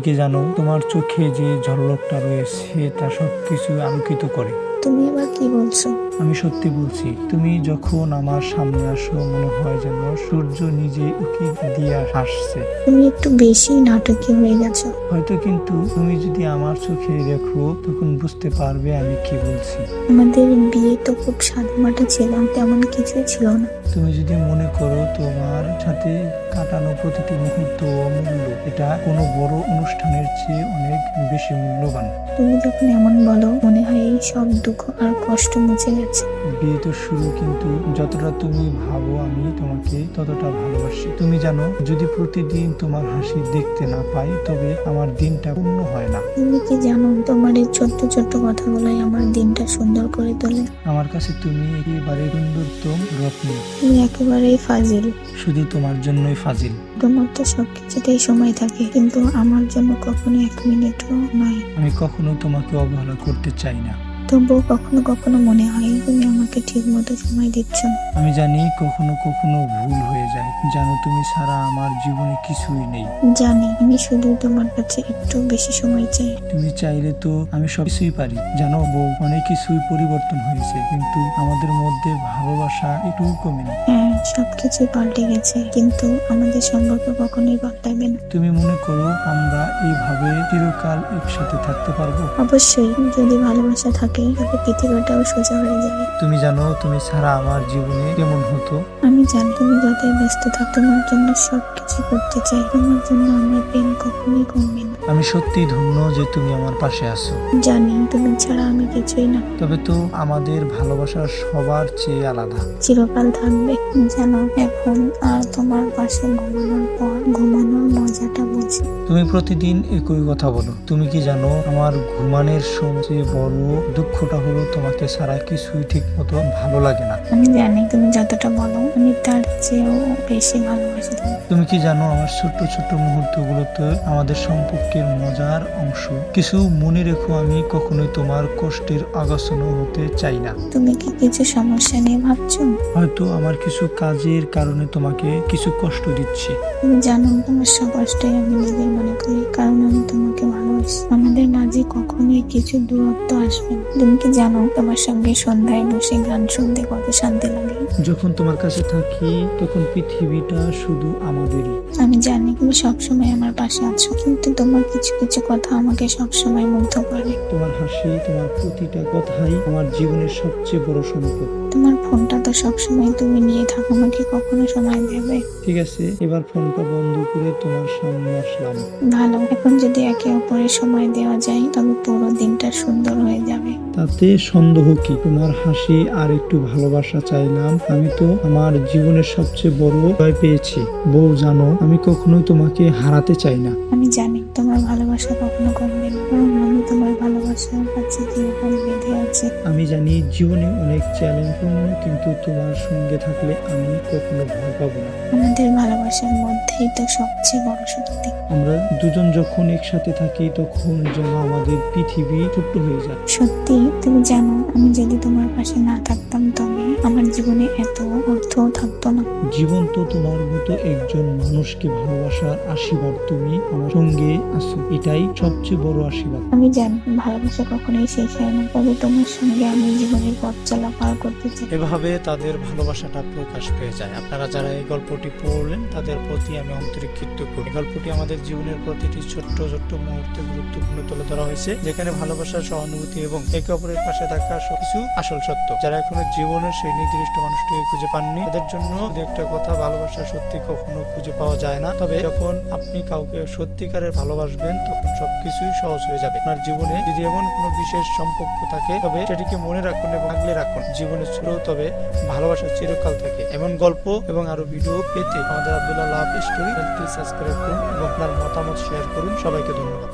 কি জানো, তোমার চোখে যে ঝলকটা রয়েছে তা সবকিছু আলোকিত করে। তুমি এবার কি বলছো? আমি সত্যি বলছি, তুমি যখন আমার সামনে আসো মনে হয় যেন সূর্য নিজে উকি দিয়ে হাসছে। তুমি একটু বেশি নাটকীয় হয়ে গেছো। হয়তো, কিন্তু তুমি যদি আমার চোখে দেখো তখন বুঝতে পারবে আমি কি বলছি। আমাদের বিয়ে তো খুব সাদামাটা ছিল, তেমন কিছুই ছিল না। তুমি যদি মনে করো তোমার সাথে কাটানো প্রতিটি মুহূর্ত অমূল্য, এটা কোনো বড় অনুষ্ঠানের চেয়ে অনেক বেশি মূল্যবান। তুমি যখন এমন বলো মনে হয় এই সব দুঃখ আর কষ্ট মুছে গেছে। বিয়ে তো শুরু, কিন্তু যতটা তুমি ভাবো আমি তোমাকে ততটা ভালোবাসি। তুমি জানো, যদি প্রতিদিন তোমার হাসি দেখতে না পাই তবে আমার দিনটা পূর্ণ হয় না। তুমি কি জানো, তোমার এই ছোট্ট ছোট্ট কথাগুলোই আমার দিনটা সুন্দর করে তোলে। আমার কাছে তুমি একেবারে সুন্দরতম রত্ন। তুমি একেবারেই ফাজিল। শুধু তোমার জন্যই ফাজিল। তোমার তো সবকিছুতেই সময় থাকে, কিন্তু আমার জন্য কখনো 1 মিনিটও নয়। আমি কখনো তোমাকে অবহেলা করতে চাই না। তবুও কখনো কখনো মনে হয় তুমি আমাকে ঠিক মতো সময় দিচ্ছ না। আমি জানি কখনো কখনো ভুল হয়ে যায়, জানো তুমি ছাড়া আমার জীবনে কিছুই নেই। জানি, আমি শুধু তোমার কাছে একটু বেশি সময় চাই। তুমি চাইলে তো আমি সবকিছুই পারি। জানো বউ, অনেক কিছুই পরিবর্তন হয়েছে, কিন্তু আমাদের মধ্যে ভালোবাসা একটু কমেনি। হ্যাঁ, সবকিছুই পাল্টে গেছে, কিন্তু আমাদের সম্পর্ক কখনোই পাল্টাবে না। তুমি মনে করো আমরা এইভাবে চিরকাল একসাথে থাকতে পারবো? অবশ্যই, যদি ভালোবাসা থাকে তবে পৃথিবীটাও সোজা হয়ে যাবে। তুমি জানো তুমি ছাড়া আমার জীবনে কেমন হতো। আমি জানি তুমি যতই ব্যস্ত থাক, তোমার জন্য সবকিছু করতে চাই। তোমার জন্য আমার প্রেম কখনোই কমবে না। আমি সত্যি ধন্য যে তুমি আমার পাশে আছো। জানি, তুমি ছাড়া আমি কিছুই না। তবে তো আমাদের ভালোবাসা সবার চেয়ে আলাদা। চিরকাল থাকবে। জানো, এখন আর তোমার পাশে ঘুমানোর পর ঘুমানোর মজাটা বুঝি। তুমি প্রতিদিন একই কথা বলো। তুমি কি জানো, আমার ঘুমানোর সবচেয়ে বড় দুঃখটা হলো তোমাকে ছাড়া কিছুই ঠিক মতো ভালো লাগে না। আমি জানি, তুমি যতটা বলো আমি তার চেয়েও বেশি ভালোবাসি তোমাকে। তুমি কি জানো, আমার ছোট্ট ছোট্ট মুহূর্তগুলোতে আমাদের সম্পর্কের মজার অংশ। কিছু মনে রেখো, আমি কখনোই তোমার কষ্টের আগাছানো হতে চাই না। তুমি কি কিছু সমস্যা নিয়ে ভাবছো? হয়তো আমার কিছু কাজের কারণে তোমাকে কিছু কষ্ট দিচ্ছি। তুমি জানো, তোমার সব কষ্টই আমি নিজের মনে করি, কারণ আমি তোমাকে ভালোবাসি। আমাদের মাঝে কখনোই কিছু দূরত্ব আসবে না। তুমি কি জানো, তোমার সঙ্গে সন্ধ্যায় বসে গান শুনতে কত শান্তি লাগে। যখন তোমার কাছে থাকি তখন পৃথিবীটা শুধু আমাদেরই। আমি জানি তুমি সবসময় আমার পাশে আছো, কিন্তু তোমার কিছু কিছু কথা আমাকে সবসময় মুগ্ধ করে। তোমার হাসি, তোমার প্রতিটা কথাই আমার জীবনের সবচেয়ে বড় সম্পদ। তোমার ফোনটা তো সবসময় তুমি নিয়ে থাকো, আমাকে কখনো সময় দেবে? ঠিক আছে, এবার ফোনটা বন্ধ করে তোমার সামনে আসলাম। ভালো, এখন যদি একে অপরের সময় দেওয়া যায় তবে পুরো দিনটা সুন্দর হয়ে যাবে। তাতে সন্দেহ কি? তোমার হাসি আর একটু ভালোবাসা চাইলাম। আমি তো আমার জীবনের সবচেয়ে বড় জয় পেয়েছি। বউ জানো, আমি কখনোই তোমাকে হারাতে চাই না। আমি জানি তোমার ভালোবাসা কখনো কমবে না, কারণ আমি তোমার ভালোবাসার কাছে চিরকাল বেঁধে আছি। আমি জানি জীবনে অনেক চ্যালেঞ্জপূর্ণ, কিন্তু তোমার সঙ্গে থাকলে আমি কখনো ভয় পাবো না। আমাদের ভালোবাসার মধ্যেই তো সবচেয়ে বড় শক্তি। আমরা দুজন যখন একসাথে থাকি তখন যেন আমাদের পৃথিবী ছোট্ট হয়ে যায়। সত্যি, তুমি জানো আমি যদি তোমার পাশে না থাকতাম তবে আমার জীবনে এত অর্থও থাকতো না। জীবন তো তোমার মতো একজন মানুষকে ভালোবাসার আশীর্বাদ। তুমি আমার সঙ্গে আছো, এটাই সবচেয়ে বড় আশীর্বাদ। আমি জানি ভালোবাসা কখনোই শেষ হয় না, তবে তোমার সঙ্গে আমি জীবনের পথ চলা পার করতে চাই। এভাবে তাদের ভালোবাসাটা প্রকাশ পেয়ে যায়। আপনারা যারা এই গল্পটি পড়লেন তাদের প্রতি আমি আন্তরিক কৃতজ্ঞ। এই গল্পটি আমাদের জীবনের প্রতিটি ছোট্ট ছোট্ট মুহূর্তে গুরুত্বপূর্ণ তুলে ধরা হয়েছে, যেখানে ভালোবাসা, সহানুভূতি এবং একে অপরের পাশে থাকা সবকিছু আসল সত্য। যারা এখনো জীবনের সেই নির্দিষ্ট মানুষটিকে খুঁজে পাননি তাদের জন্য একটা কথা, ভালোবাসা সত্যি কখনো খুঁজে পাওয়া যায় না। তবে যখন আপনি কাউকে সত্যিকারের ভালোবাসবেন তখন সবকিছুই সহজ হয়ে যাবে। আপনার জীবনে যদি এমন কোনো বিশেষ সম্পর্ক থাকে তবে সেটিকে মনে রাখুন এবং আগলে রাখুন। জীবনে ছোট তবে ভালোবাসা চিরকাল থাকে। এমন গল্প এবং আরো ভিডিও পেতে আমাদের আব্দুল্লাহ লাভ স্টোরি চ্যানেলটি সাবস্ক্রাইব করুন এবং আপনার মতামত শেয়ার করুন। সবাইকে ধন্যবাদ।